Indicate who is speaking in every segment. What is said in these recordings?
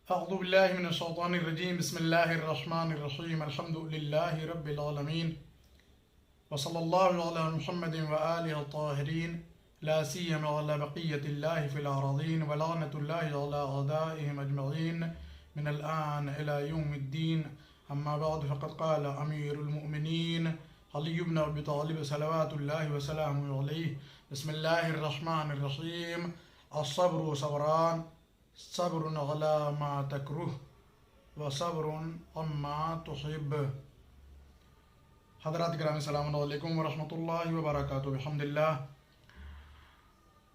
Speaker 1: أعوذ بالله من الشيطان الرجيم بسم الله الرحمن الرحيم الحمد لله رب العالمين وصلى الله على محمد وآله الطاهرين لا سيما على بقية الله في الأراضين ولعنة الله على أعدائهم أجمعين من الآن إلى يوم الدين أما بعد فقد قال أمير المؤمنين علي بن أبي طالب صلوات الله وسلامه عليه بسم الله الرحمن الرحيم الصبر صبران صبر على ما تكره وصبر عما تحب۔ حضرات کرام السلام علیکم ورحمۃ اللہ وبرکاتہ۔ الحمدللہ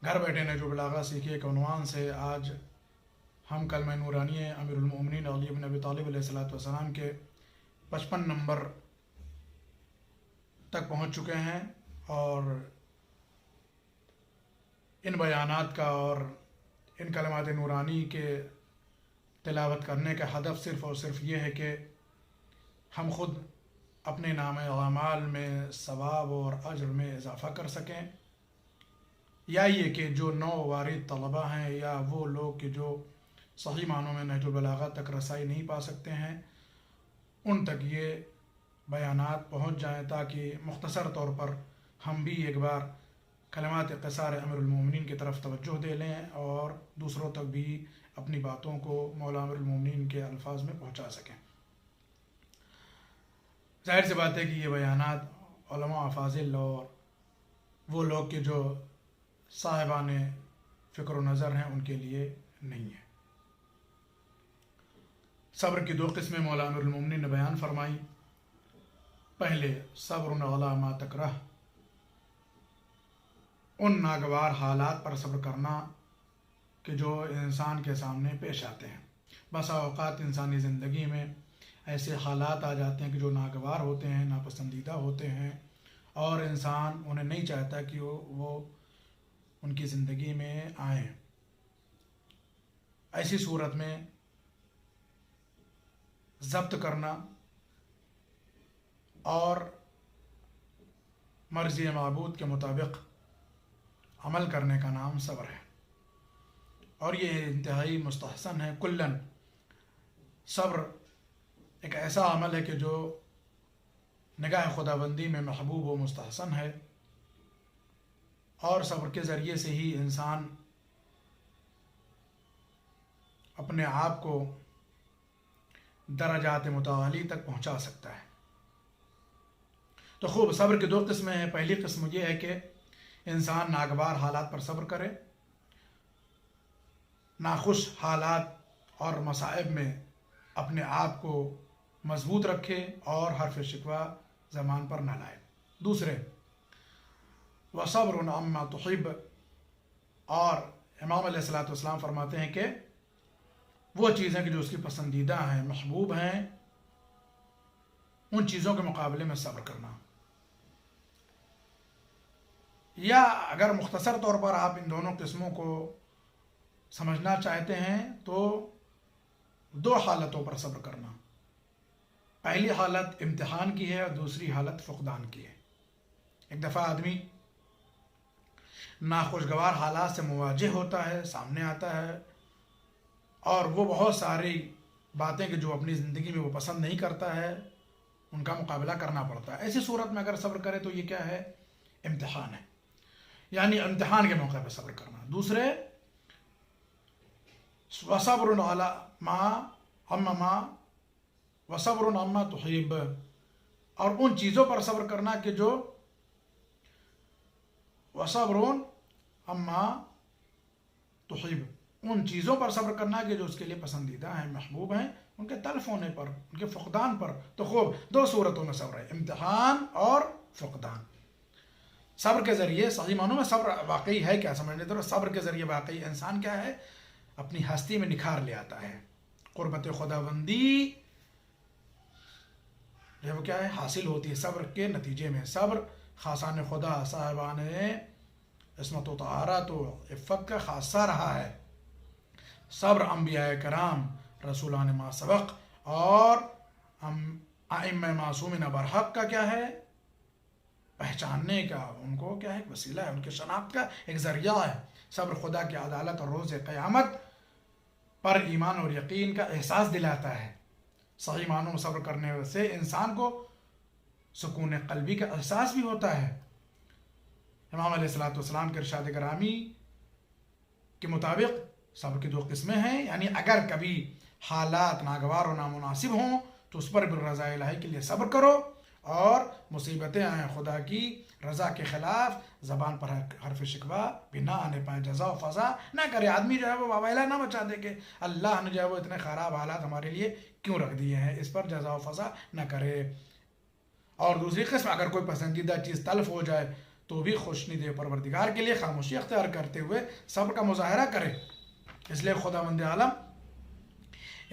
Speaker 1: گھر بیٹھے نے جو بلاغہ سیکھی ایک عنوان سے آج ہم کلمہ نورانی امیر المؤمنین علی بن ابی طالب علیہ السلام کے 55 نمبر تک پہنچ چکے ہیں، اور ان بیانات کا اور ان کلمات نورانی کے تلاوت کرنے کا ہدف صرف اور صرف یہ ہے کہ ہم خود اپنے نام اعمال میں ثواب اور اجر میں اضافہ کر سکیں، یا یہ کہ جو نو وارد طلبہ ہیں یا وہ لوگ کہ جو صحیح معنوں میں نہج البلاغہ تک رسائی نہیں پا سکتے ہیں، ان تک یہ بیانات پہنچ جائیں، تاکہ مختصر طور پر ہم بھی ایک بار کلمات قصار امیر المومنین کی طرف توجہ دے لیں اور دوسروں تک بھی اپنی باتوں کو مولا امیر المومنین کے الفاظ میں پہنچا سکیں۔ ظاہر سی بات ہے کہ یہ بیانات علماء افاضل اور وہ لوگ کہ جو صاحبان فکر و نظر ہیں ان کے لیے نہیں ہے۔ صبر کی 2 قسمیں مولا امیر المومنین نے بیان فرمائی۔ پہلے صبر علی ما تکرہ، ان ناگوار حالات پر صبر کرنا کہ جو انسان کے سامنے پیش آتے ہیں۔ بسا اوقات انسانی زندگی میں ایسے حالات آ جاتے ہیں کہ جو ناگوار ہوتے ہیں، ناپسندیدہ ہوتے ہیں، اور انسان انہیں نہیں چاہتا کہ وہ ان کی زندگی میں آئیں۔ ایسی صورت میں ضبط کرنا اور مرضی معبود کے مطابق عمل کرنے کا نام صبر ہے، اور یہ انتہائی مستحسن ہے۔ کلن صبر ایک ایسا عمل ہے کہ جو نگاہ خداوندی میں محبوب و مستحسن ہے، اور صبر کے ذریعے سے ہی انسان اپنے آپ کو درجات متعالی تک پہنچا سکتا ہے۔ تو خوب، صبر کی 2 قسمیں ہیں۔ پہلی قسم یہ ہے کہ انسان ناگوار حالات پر صبر کرے، ناخوش حالات اور مصائب میں اپنے آپ کو مضبوط رکھے اور حرف شکوہ زبان پر نہ لائے۔ دوسرے، وَصَبْرٌ عَمَّا تُحِبُّ، اور امام علیہ السلام فرماتے ہیں کہ وہ چیزیں کہ جو اس کی پسندیدہ ہیں، محبوب ہیں، ان چیزوں کے مقابلے میں صبر کرنا۔ یا اگر مختصر طور پر آپ ان دونوں قسموں کو سمجھنا چاہتے ہیں تو 2 حالتوں پر صبر کرنا۔ پہلی حالت امتحان کی ہے اور دوسری حالت فقدان کی ہے۔ ایک دفعہ آدمی ناخوشگوار حالات سے مواجہ ہوتا ہے، سامنے آتا ہے، اور وہ بہت ساری باتیں کہ جو اپنی زندگی میں وہ پسند نہیں کرتا ہے ان کا مقابلہ کرنا پڑتا ہے۔ ایسی صورت میں اگر صبر کرے تو یہ کیا ہے؟ امتحان ہے، یعنی امتحان کے موقع پہ صبر کرنا۔ دوسرے، وَصَبْرٌ عَلَى مَا وَصَبْرٌ عَمَّا تُحِبُّ، اور ان چیزوں پر صبر کرنا کہ جو وَصَبْرٌ عَمَّا تُحِبُّ، ان چیزوں پر صبر کرنا کہ جو اس کے لیے پسندیدہ ہیں، محبوب ہیں، ان کے تلف ہونے پر، ان کے فقدان پر۔ تو خوب، 2 صورتوں میں صبر ہے، امتحان اور فقدان۔ صبر کے ذریعے صحیح معنوں میں صبر واقعی ہے کیا سمجھنے تو صبر کے ذریعے واقعی انسان کیا ہے؟ اپنی ہستی میں نکھار لے آتا ہے، قربت خداوندی جو وہ کیا ہے؟ حاصل ہوتی ہے صبر کے نتیجے میں۔ صبر خاصان خدا، صاحبان عصمت و طہارت و عفت کا خاصہ رہا ہے۔ صبر انبیاء کرام، رسولان ما سبق اور ائمہ معصومین برحق کا کیا ہے؟ پہچاننے کا، ان کو کیا ہے؟ ایک وسیلہ ہے، ان کے شناخت کا ایک ذریعہ ہے۔ صبر خدا کی عدالت اور روز قیامت پر ایمان اور یقین کا احساس دلاتا ہے۔ صحیح معنوں میں صبر کرنے سے انسان کو سکون قلبی کا احساس بھی ہوتا ہے۔ امام علیہ الصلوۃ والسلام کے ارشاد گرامی کے مطابق صبر کی 2 قسمیں ہیں، یعنی اگر کبھی حالات ناگوار و نامناسب ہوں تو اس پر بالرضا الہی کے لیے صبر کرو، اور مصیبتیں آئیں خدا کی رضا کے خلاف زبان پر حرف شکوہ بھی نہ آنے پائیں، جزا و فضا نہ کرے، آدمی جو ہے وہ واویلا نہ مچا دے کہ اللہ نے جو ہے وہ اتنے خراب حالات ہمارے لیے کیوں رکھ دیے ہیں، اس پر جزا و فضا نہ کرے۔ اور دوسری قسم، اگر کوئی پسندیدہ چیز تلف ہو جائے تو بھی خوشنودی پروردگار کے لیے خاموشی اختیار کرتے ہوئے صبر کا مظاہرہ کرے۔ اس لیے خداوند عالم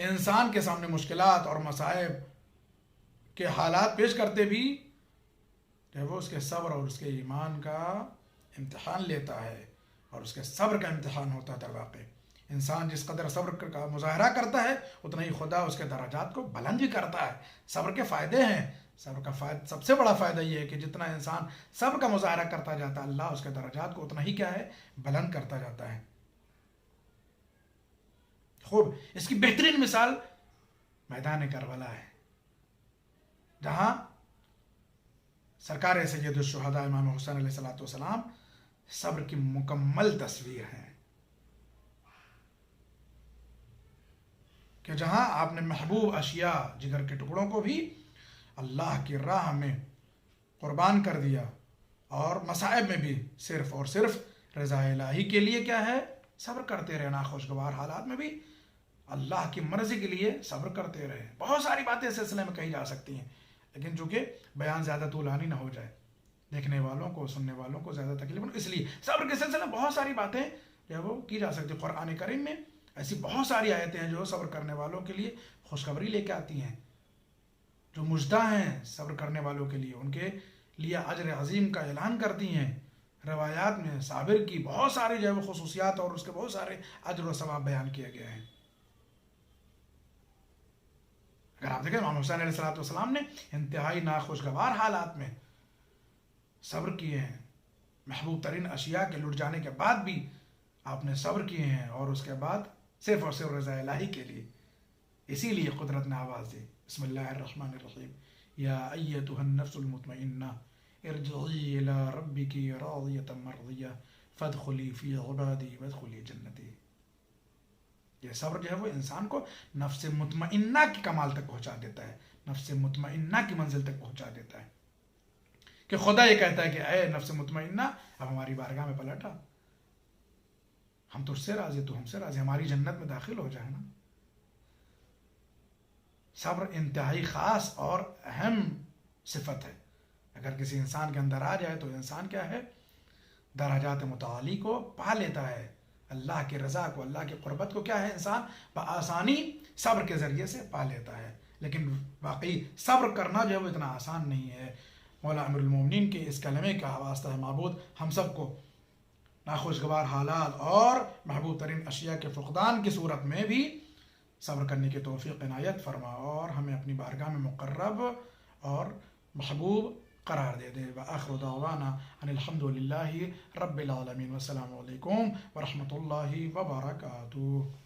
Speaker 1: انسان کے سامنے مشکلات اور مصائب کے حالات پیش کرتے بھی وہ اس کے صبر اور اس کے ایمان کا امتحان لیتا ہے، اور اس کے صبر کا امتحان ہوتا ہے۔ در واقع انسان جس قدر صبر کا مظاہرہ کرتا ہے اتنا ہی خدا اس کے درجات کو بلند بھی کرتا ہے۔ صبر کے فائدے ہیں، صبر کا سب سے بڑا فائدہ یہ ہے کہ جتنا انسان صبر کا مظاہرہ کرتا جاتا ہے اللہ اس کے درجات کو اتنا ہی کیا ہے بلند کرتا جاتا ہے۔ خوب، اس کی بہترین مثال میدان کربلا ہے، جہاں سرکار سید الشہداء امام حسین علیہ السلام صبر کی مکمل تصویر ہے، کہ جہاں آپ نے محبوب اشیاء جگر کے ٹکڑوں کو بھی اللہ کی راہ میں قربان کر دیا، اور مصائب میں بھی صرف اور صرف رضا الہی کے لیے کیا ہے صبر کرتے رہے، ناخوشگوار حالات میں بھی اللہ کی مرضی کے لیے صبر کرتے رہے۔ بہت ساری باتیں اس سلسلے میں کہی جا سکتی ہیں، لیکن چونکہ بیان زیادہ طولانی نہ ہو جائے، دیکھنے والوں کو سننے والوں کو زیادہ تکلیف نہ، اس لیے صبر کے سلسلے میں بہت ساری باتیں جو وہ کی جا سکتی۔ قرآن کریم میں ایسی بہت ساری آیتیں ہیں جو صبر کرنے والوں کے لیے خوشخبری لے کے آتی ہیں، جو مژدہ ہیں صبر کرنے والوں کے لیے، ان کے لیے اجر عظیم کا اعلان کرتی ہیں۔ روایات میں صابر کی بہت ساری جو ہے وہ خصوصیات اور اس کے بہت سارے اجر و ثواب بیان کیے گئے ہیں۔ اگر آپ دیکھیں امام حسین علیہ السلام نے انتہائی ناخوشگوار حالات میں صبر کیے ہیں، محبوب ترین اشیاء کے لٹ جانے کے بعد بھی آپ نے صبر کیے ہیں، اور اس کے بعد صرف اور صرف رضا الہی کے لیے۔ اسی لیے قدرت نے آواز دی، بسم اللہ الرحمن الرحیم، یا ایتها النفس المطمئنہ ارجعی الی ربک راضیۃ مرضیہ فادخلی فی عبادی وادخلی جنتی۔ یہ صبر جو ہے وہ انسان کو نفس مطمئنہ کی کمال تک پہنچا دیتا ہے، نفس مطمئنہ کی منزل تک پہنچا دیتا ہے، کہ خدا یہ کہتا ہے کہ اے نفس مطمئنہ اب ہماری بارگاہ میں پلٹا، ہم تجھ سے راضی تو ہم سے راضی، ہماری جنت میں داخل ہو جائے نا۔ صبر انتہائی خاص اور اہم صفت ہے، اگر کسی انسان کے اندر آ جائے تو انسان کیا ہے درجات متعالی کو پا لیتا ہے، اللہ کی رضا کو، اللہ کی قربت کو کیا ہے انسان بآسانی صبر کے ذریعے سے پا لیتا ہے۔ لیکن واقعی صبر کرنا جو ہے وہ اتنا آسان نہیں ہے۔ مولا امیر المومنین کے اس کلمے کا واسطہ ہے معبود ہم سب کو ناخوشگوار حالات اور محبوب ترین اشیاء کے فقدان کی صورت میں بھی صبر کرنے کی توفیق عنایت فرما، اور ہمیں اپنی بارگاہ میں مقرب اور محبوب قرار دے دے۔ وآخر دعوانا ان الحمد للہ رب العالمین، والسلام علیکم ورحمۃ اللہ وبرکاتہ۔